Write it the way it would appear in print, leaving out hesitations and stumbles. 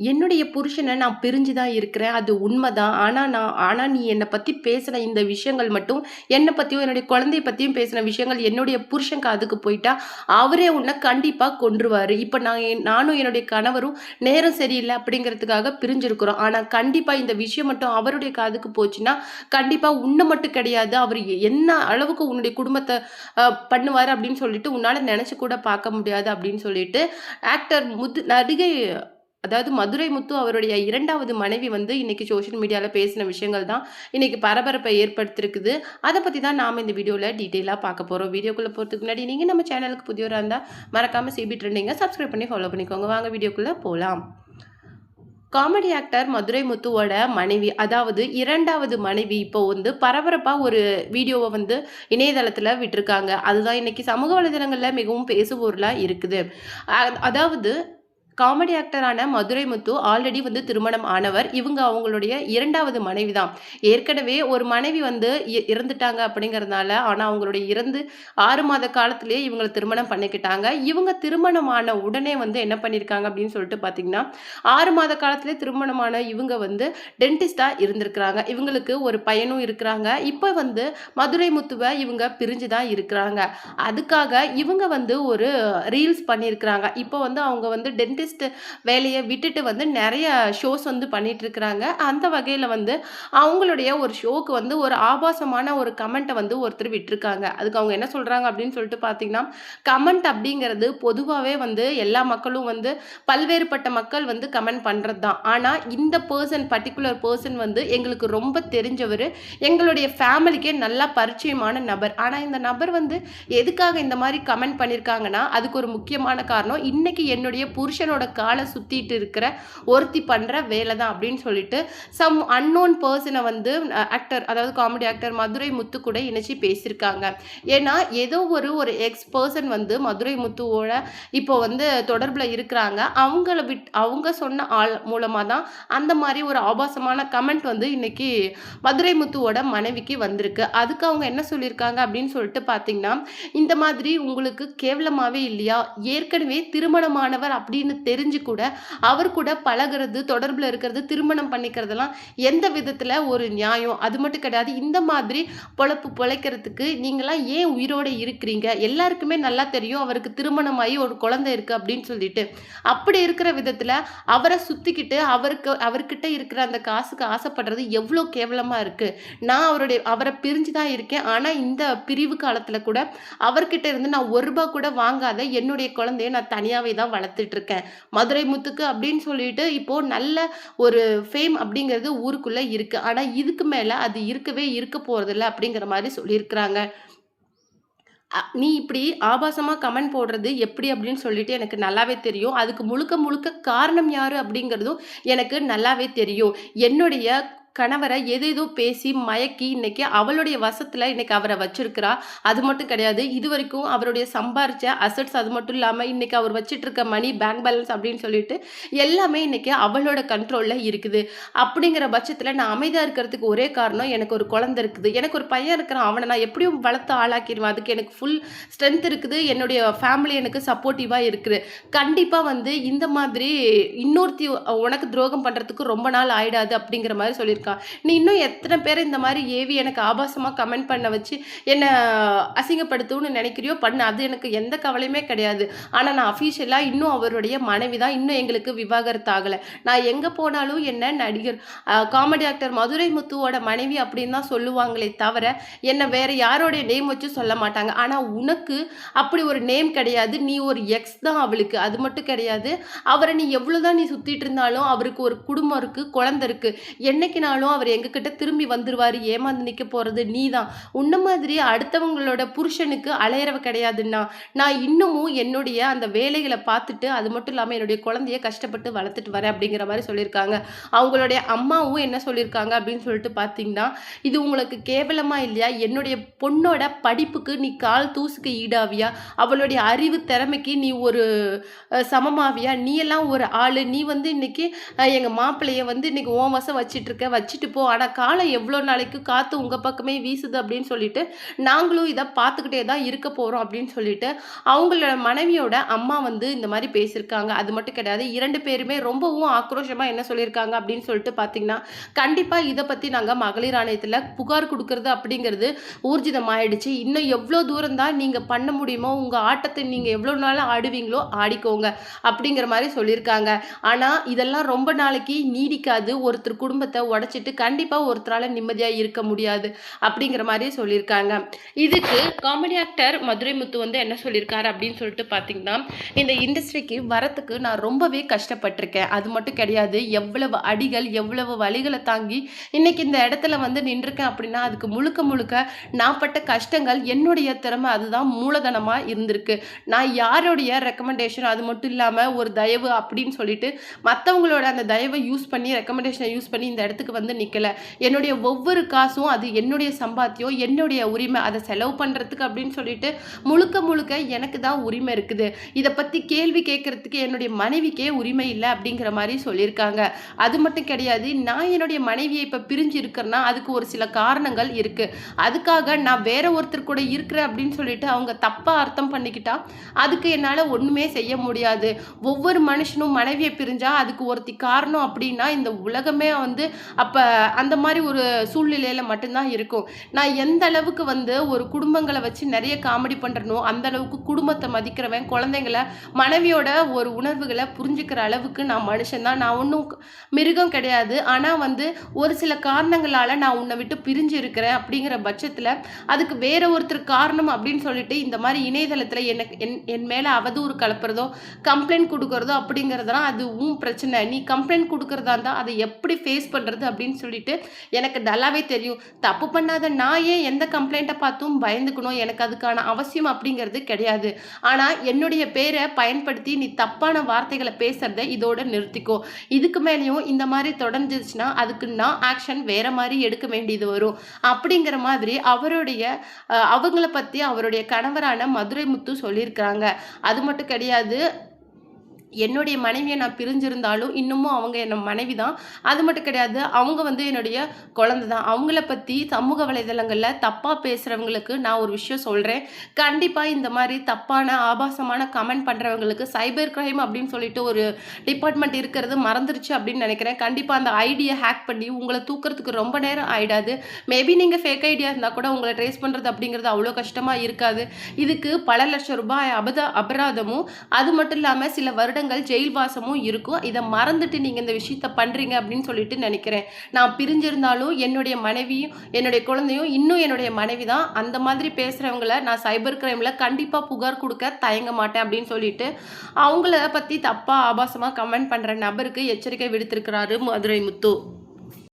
என்னுடைய புருஷன நான் பிரிஞ்சு தான் இருக்கிறேன். அது உண்மதான். ஆனா நீ என்ன பத்தி பேசின இந்த விஷயங்கள் மட்டும் என்ன பத்தியும், என்னுடைய குழந்தைய பத்தியும் பேசின விஷயங்கள் என்னுடைய புருஷன் காதுக்கு போயிட்டா, அவரே உன்ன கண்டிப்பா கொன்றுவாரு. இப்ப நானும் என்னுடைய கணவரும் நேரம் சரியில்ல அப்படிங்கிறதுக்காக பிரிஞ்சிருக்கிறோம். ஆனா கண்டிப்பா இந்த விஷயம் மட்டும் அவருடைய காதுக்கு போச்சுன்னா, கண்டிப்பா உன்ன மட்டும் கிடையாது. அவரு என்ன அளவுக்கு உன்னுடைய குடும்பத்த பண்ணுவாரு அப்படின்னு சொல்லிட்டு உன்னால நெனச்சு கூட பார்க்க முடியாது அப்படின்னு சொல்லிட்டு, ஆக்டர் நடிகை அதாவது மதுரை முத்து அவருடைய 2வது மனைவி வந்து இன்னைக்கு சோஷியல் மீடியால பேசின விஷயங்கள் தான் இன்னைக்கு பரபரப்பை ஏற்படுத்தியிருக்குது. அத பத்தி தான் நாம இந்த வீடியோல டீட்டெயிலா பார்க்க போறோம். வீடியோக்குள்ள போறதுக்கு முன்னாடி நீங்க நம்ம சேனலுக்கு புதியவரா இருந்தா மறக்காம சிபி ட்ரெண்டிங்க சப்ஸ்கிரைப் பண்ணி ஃபாலோ பண்ணிக்கோங்க. வாங்க வீடியோக்குள்ள போலாம். காமெடி ஆக்டர் மதுரை முத்துவோட மனைவி, அதாவது 2வது மனைவி இப்போ வந்து பரபரப்பா ஒரு வீடியோவ வந்து இணையதளத்துல விட்டிருக்காங்க. அதுதான் இன்னைக்கு சமூக வலைதளங்கள்ல மிகவும் பேசுபொருளா இருக்குது. அதாவது காமெடி ஆக்டரான மதுரை முத்து ஆல்ரெடி வந்து திருமணம் ஆனவர். இவங்க அவங்களுடைய 2வது மனைவி தான். ஏற்கனவே ஒரு மனைவி வந்து இறந்துட்டாங்க அப்படிங்கிறதுனால, ஆனா அவங்களுடைய இறந்து 6 மாத காலத்திலேயே இவங்கள திருமணம் பண்ணிக்கிட்டாங்க. இவங்க திருமணம் ஆன உடனே வந்து என்ன பண்ணியிருக்காங்க அப்படின்னு சொல்லிட்டு பார்த்தீங்கன்னா, 6 மாத காலத்திலே திருமணமான இவங்க வந்து டென்டிஸ்ட்டா இருந்திருக்கிறாங்க. இவங்களுக்கு ஒரு பையனும் இருக்கிறாங்க. இப்ப வந்து மதுரை முத்துவ இவங்க பிரிஞ்சு தான் இருக்கிறாங்க. அதுக்காக இவங்க வந்து ஒரு ரீல்ஸ் பண்ணியிருக்கிறாங்க. இப்போ வந்து அவங்க வந்து டென்டிஸ்ட் வேலைய விட்டுட்டு வந்து நெறைய ஷோஸ் வந்து பண்ணிட்டு இருக்கிறாங்க. அந்த வகையில வந்து அவங்களுடைய ஒரு ஷோக்கு வந்து ஒரு ஆபாசமான ஒரு கமெண்ட்ட வந்து ஒருத்தர் விட்டுருக்காங்க. அதுக்கு அவங்க என்ன சொல்றாங்க அப்படின்னு சொல்லிட்டு பார்த்தீங்கன்னா, கமெண்ட் அப்படிங்கிறது பொதுவாவே வந்து எல்லா மக்களும் வந்து பல்வேறுபட்ட மக்கள் வந்து கமெண்ட் பண்றது தான். ஆனா இந்த பர்ட்டிகுலர் பெர்சன் வந்து எங்களுக்கு ரொம்ப தெரிஞ்சவரு. எங்களுடைய ஃபேமிலிக்கே நல்லா பரிச்சயமான நபர். ஆனா இந்த நபர் வந்து எதுக்காக இந்த மாரி கமெண்ட் பண்ணியிருக்காங்கன்னா, அதுக்கு ஒரு முக்கியமான காரணம், இன்னைக்கு என்னுடைய புருஷனோட கால சுத்திட்டு இருக்கிற ஒருத்தி பண்ற வேலை தான் அப்படின்னு சொல்லிட்டு, சம் அன்னோன் பெர்சன வந்து அதாவது காமெடி ஆக்டர் மதுரை முத்து கூட இணைச்சு பேசியிருக்காங்க. ஏன்னா, ஏதோ ஒரு எக்ஸ் பெர்சன் வந்து மதுரை முத்துவோட இப்போ வந்து தொடர்புல இருக்கிறாங்க. அவங்க சொன்ன ஆள் மூலமா தான் அந்த மாரி ஒரு ஆபாசமான கமெண்ட் வந்து இன்னைக்கு மதுரை முத்துவோட மனைவிக்கு வந்திருக்கு. அதுக்கு அவங்க என்ன சொல்லியிருக்காங்க அப்படின்னு சொல்லிட்டு பார்த்தீங்கன்னா, இந்த மாதிரி உங்களுக்கு கேவலமாவே இல்லையா? ஏற்கனவே திருமணமானவர் அப்படின்னு தெரிஞ்சு கூட, அவர் கூட பழகுறது, தொடர்புல இருக்கிறது, திருமணம் பண்ணிக்கிறதெல்லாம் எந்த விதத்தில ஒரு நியாயம்? அது மட்டும் கிடையாது. இந்த மாதிரி பொழப்பு பொழைக்கிறதுக்கு நீங்கலாம் ஏன் உயிரோட இருக்கிறீங்க? எல்லாருக்குமே நல்லா தெரியும் அவருக்கு திருமணமாகி ஒரு குழந்தை இருக்கு அப்படின்னு சொல்லிட்டு. அப்படி இருக்கிற விதத்தில அவர சுத்திக்கிட்டு அவர்கிட்ட இருக்கிற அந்த காசுக்கு ஆசைப்படுறது எவ்வளோ கேவலமா இருக்கு. நான் அவர பிரிஞ்சு தான் இருக்கேன். ஆனா இந்த பிரிவு காலத்தில கூட அவர்கிட்ட இருந்து நான் ரூ. 1 கூட வாங்காத என்னுடைய குழந்தைய நான் தனியாவே தான் வளர்த்துட்டு இருக்கேன். மதுரை முத்துக்கு அப்படின்னு சொல்லிட்டு இப்போ நல்ல ஒரு ஃபேம் அப்படிங்கிறது ஊருக்குள்ள இருக்கு. ஆனா இதுக்கு மேல அது இருக்க போறதில்ல அப்படிங்கிற மாரி சொல்லியிருக்கிறாங்க. நீ இப்படி ஆபாசமா கமெண்ட் போடுறது எப்படி அப்படின்னு சொல்லிட்டு எனக்கு நல்லாவே தெரியும். அதுக்கு முழுக்க முழுக்க காரணம் யாரு அப்படிங்கிறதும் எனக்கு நல்லாவே தெரியும். என்னுடைய கணவர ஏதேதோ பேசி மயக்கி இன்னைக்கு அவளுடைய வசத்துல இன்னைக்கு அவர வச்சிருக்கிறா. அது மட்டும் கிடையாது. இதுவரைக்கும் அவருடைய சம்பாரிச்ச அசெட்ஸ் அது மட்டும் இல்லாம இன்னைக்கு அவர் வச்சிட்டு இருக்க மணி பேங்க் பேலன்ஸ் அப்படின்னு சொல்லிட்டு எல்லாமே இன்னைக்கு அவளோட கண்ட்ரோல்ல இருக்குது. அப்படிங்கிற பட்சத்துல நான் அமைதியா இருக்கிறதுக்கு ஒரே காரணம் எனக்கு ஒரு குழந்தை இருக்குது. எனக்கு ஒரு பையன் இருக்கிறான். அவன நான் எப்படியும் வளர்த்து ஆளாக்கிருவேன். அதுக்கு எனக்கு ஃபுல் ஸ்ட்ரென்த் இருக்குது. என்னுடைய ஃபேமிலி எனக்கு சப்போர்ட்டிவா இருக்குது. கண்டிப்பா வந்து இந்த மாதிரி இன்னொருத்தி உனக்கு துரோகம் பண்றதுக்கு ரொம்ப நாள் ஆயிடாது அப்படிங்கிற மாரி சொல்லியிருக்காங்க. நீ இன்னும் எத்தனை பேர் இந்த மாதிரி ஏவி எனக்கு ஆபாசமா கமெண்ட் பண்ண வச்சு என்ன அசிங்கப்படுத்தணும்னு நினைக்கிறியோ பண்ணு. அது எனக்கு எந்த கவலையுமே கிடையாது. ஆனா நான் அஃபீஷியலா இன்னும் அவருடைய மனைவி தான். இன்னும் எங்களுக்கு விவாகரத்து ஆகல. நான் எங்க போனாலும் என்ன நடிகர் காமெடி ஆக்டர் மதுரை முத்துவோட மனைவி அப்படின்னு தான் சொல்லுவாங்களே தவிர என்ன வேற யாரோடைய நேம் வச்சு சொல்ல மாட்டாங்க. ஆனா உனக்கு அப்படி ஒரு நேம் கிடையாது. நீ ஒரு எக்ஸ் தான் அவளுக்கு. அது மட்டும் கிடையாது. அவரை நீ எவ்வளவுதான் நீ சுத்திட்டு இருந்தாலும் அவருக்கு ஒரு குடும்பம் இருக்கு, குழந்தை இருக்கு. என்னைக்குனாலும் அவர் எங்ககிட்ட திரும்பி வந்துருவாரு. ஏமாந்து நிக்க போறது நீதான். உன்ன மாதிரி அடுத்தவங்களோட புருஷனுக்கு அலையறவ கிடையாதுன்னா, நான் இன்னமும் என்னுடைய அந்த வேலைகளை பார்த்துட்டு அது மட்டும் இல்லாம என்னுடைய குழந்தைய கஷ்டப்பட்டு வளர்த்துட்டு வரேன் அப்படிங்கிற மாதிரி சொல்லியிருக்காங்க. அவங்களுடைய அம்மாவும் என்ன சொல்லியிருக்காங்க அப்படின்னு சொல்லிட்டு பார்த்தீங்கன்னா, இது உங்களுக்கு கேவலமா இல்லையா? என்னுடைய பொண்ணோட படிப்புக்கு நீ கால் தூசுக்கு ஈடாவியா? அவளுடைய அறிவு திறமைக்கு நீ ஒரு சமமாவியா? நீ எல்லாம் ஒரு ஆளு. நீ வந்து இன்னைக்கு எங்க மாப்பிள்ளைய வந்து இன்னைக்கு உன் வசம் வச்சிட்டு இருக்க வச்சுட்டு போ. ஆனா காலம் எவ்வளோ நாளைக்கு காத்து உங்க பக்கமே வீசுது அப்படின்னு சொல்லிட்டு, நாங்களும் இத பார்த்துக்கிட்டே தான் இருக்க போறோம் அப்படின்னு சொல்லிட்டு, அவங்களோட மனைவியோட அம்மா வந்து இந்த மாரி பேசியிருக்காங்க. அது மட்டும் கிடையாது. 2 பேருமே ரொம்பவும் ஆக்ரோஷமா என்ன சொல்லியிருக்காங்க அப்படின்னு சொல்லிட்டு பார்த்தீங்கன்னா, கண்டிப்பா இத பத்தி நாங்க மகளிர் ஆணையத்தில புகார் குடுக்குறது அப்படிங்கிறது ஊர்ஜிதமாயிடுச்சு. இன்னும் எவ்வளோ தூரம் தான் நீங்க பண்ண முடியுமோ, உங்க ஆட்டத்த நீங்க எவ்வளோ நாள் ஆடுவீங்களோ ஆடிக்கோங்க. அப்படிங்கிற மாரி சொல்லியிருக்காங்க. ஆனா, இதெல்லாம் ரொம்ப நாளைக்கு நீடிக்காது. ஒருத்தர் குடும்பத்த உடைச்சிட்டு கண்டிப்பா ஒருத்தரால நிம்மதியா இருக்க முடியாது. அப்படிங்கிற மாரி சொல்லியிருக்காங்க. இதுக்கு காமெடி ஆக்டர் மதுரை முத்து வந்து என்ன சொல்லியிருக்காரு அப்படின்னு சொல்லிட்டு பார்த்தீங்கன்னா, இந்த இண்டஸ்ட்ரிக்கு வரத்துக்கு நான் ரொம்பவே கஷ்டப்பட்டுருக்கேன். அது மட்டும் கிடையாது. எவ்வளவு அடிகள், எவ்வளவு வலிகள தாங்கி இன்னைக்கு இந்த இடத்துல வந்து நின்றுருக்கேன் அப்படின்னா, அதுக்கு முழுக்க முழுக்க நான் பட்ட கஷ்டங்கள், என்னுடைய திறமை அதுதான் மூலதனமா இருந்திருக்கு. நான் யாருடைய ரெக்கமெண்டேஷன் அது மட்டும் இல்லாம ஒரு தயவு அப்படின்னு சொல்லிட்டு மத்தவங்களோட அந்த தயவை யூஸ் பண்ணி ரெக்கமெண்டேஷனை யூஸ் பண்ணி இந்த இடத்துக்கு வந்து நிக்கல. என்னுடைய ஒவ்வொரு காசும் அது என்னுடைய சம்பாத்தியம், என்னுடைய உரிமை. அதை செலவு பண்றதுக்கு அப்படின்னு சொல்லிட்டு முழுக்க முழுக்க எனக்கு தான் உரிமை இருக்குது. இத பத்தி கேள்வி கேட்கறதுக்கு என்னுடைய மனைவிக்கே உரிமை இல்ல அப்படிங்கிற மாரி சொல்லியிருக்காங்க. அது மட்டும் கிடையாது. நான் என்னுடைய மனைவியை இப்ப பிரிஞ்சு இருக்கிறேன்னா, அதுக்கு ஒரு சில காரணங்கள் இருக்கு. அதுக்காக நான் வேற ஒருத்தர் கூட இருக்கிறேன் அப்படின்னு சொல்லிட்டு அவங்க தப்பா அர்த்தம் பண்ணிக்கிட்டா, அதுக்கு என்னால ஒண்ணுமே செய்ய முடியாது. ஒவ்வொரு மனுஷனும் மனைவிய பிரிஞ்சா அதுக்கு ஒருத்தி காரணம் அப்படின்னா, இந்த உலகமே வந்து அப்ப அந்த மாரி ஒரு சூழ்நிலையில மட்டும் தான் இருக்கும். நான் எந்த அளவுக்கு வந்து ஒரு குடும்பங்கள வச்சு நெறைய காமெடி பண்றேனோ, அந்த அளவுக்கு குடும்பத்த மதிக்கிறவன், குழந்தைங்கள, மனைவியோட ஒரு உணர்வுகள புரிஞ்சுக்கிற அளவுக்கு நான் மனுஷன் தான். நான் ஒண்ணும் மிருகம் கிடையாது. ஆனா வந்து ஒரு சில காரணங்களால நான் உன்ன விட்டு பிரிஞ்சு இருக்கிறேன் அப்படிங்கிற பட்சத்துல, அதுக்கு வேற ஒருத்தர் காரணம் அப்படின்னு சொல்லிட்டு இந்த மாரி இணையதளத்துல எனக்கு என் மேல அவதூறு கலப்புறதோ, கம்ப்ளைண்ட் குடுக்குறதோ அப்படிங்கிறதெல்லாம் அது உன் பிரச்சனை. நீ கம்ப்ளைண்ட் குடுக்குறதா இருந்தா, அத எப்படி ஃபேஸ் பண்றது அப்படின்னு சொல்லிட்டு எனக்கு நல்லாவே தெரியும். தப்பு பண்ணாத நான் ஏன் எந்த கம்ப்ளைண்ட்ட பார்த்தும் பயந்துக்கணும்? எனக்கு அதுக்கான அவசியம் அப்படிங்கிறது கிடையாது. ஆனா, என்னுடைய பேர பயன்படுத்தி நீ தப்பான வார்த்தைகள பேசுறத இதோட நிறுத்திக்கோ. இதுக்கு மேலயும் இந்த மாரி தொடர்ந்துச்சுன்னா, அதுக்கு நான் ஆக்ஷன் வேற மாரி எடுக்க வேண்டியது வரும். அப்படிங்கிற மாதிரி அவங்கள பத்தி அவருடைய கணவரான மதுரை முத்து சொல்லியிருக்கிறாங்க. அது மட்டும் கிடையாது. என்னுடைய மனைவிய நான் பிரிஞ்சிருந்தாலும், இன்னமும் அவங்க என்ன மனைவி தான். அது மட்டும் கிடையாது. அவங்க வந்து என்னுடைய குழந்தை தான். அவங்கள பத்தி சமூக வலைதளங்கள்ல தப்பா பேசுறவங்களுக்கு நான் ஒரு விஷயம் சொல்றேன். கண்டிப்பா இந்த மாரி தப்பான, ஆபாசமான கமெண்ட் பண்றவங்களுக்கு சைபர் கிரைம் அப்படின்னு சொல்லிட்டு ஒரு டிபார்ட்மெண்ட் இருக்கிறது மறந்துருச்சு அப்படின்னு நெனைக்கிறேன். கண்டிப்பா அந்த ஐடிய ஹேக் பண்ணி உங்கள தூக்குறதுக்கு ரொம்ப நேரம் ஆயிடாது. மேபி நீங்க ஃபேக் ஐடியா இருந்தா கூட உங்கள ட்ரேஸ் பண்றது அப்படிங்கிறது அவ்வளோ கஷ்டமா இருக்காது. இதுக்கு பல லட்சம் ரூபாய் அபராதமும், அது மட்டும் இல்லாம சில வருடங்கள் ஜெயில் வாசமும் இருக்கும். இத மறந்துட்டு நீங்க இந்த விஷயத்த பண்றீங்க அப்படின்னு சொல்லிட்டு நினைக்கிறேன். நான் பிரிஞ்சிருந்தாலும் என்னுடைய மனைவியும், என்னுடைய குழந்தையும் இன்னும் என்னுடைய மனைவி தான். அந்த மாதிரி பேசுறவங்கள நான் சைபர் கிரைம்ல கண்டிப்பா புகார் குடுக்க தயங்க மாட்டேன் அப்படின்னு சொல்லிட்டு, அவங்கள பத்தி தப்பா ஆபாசமா கமெண்ட் பண்ற நபருக்கு எச்சரிக்கை விடுத்திருக்கிறாரு மதுரை முத்து.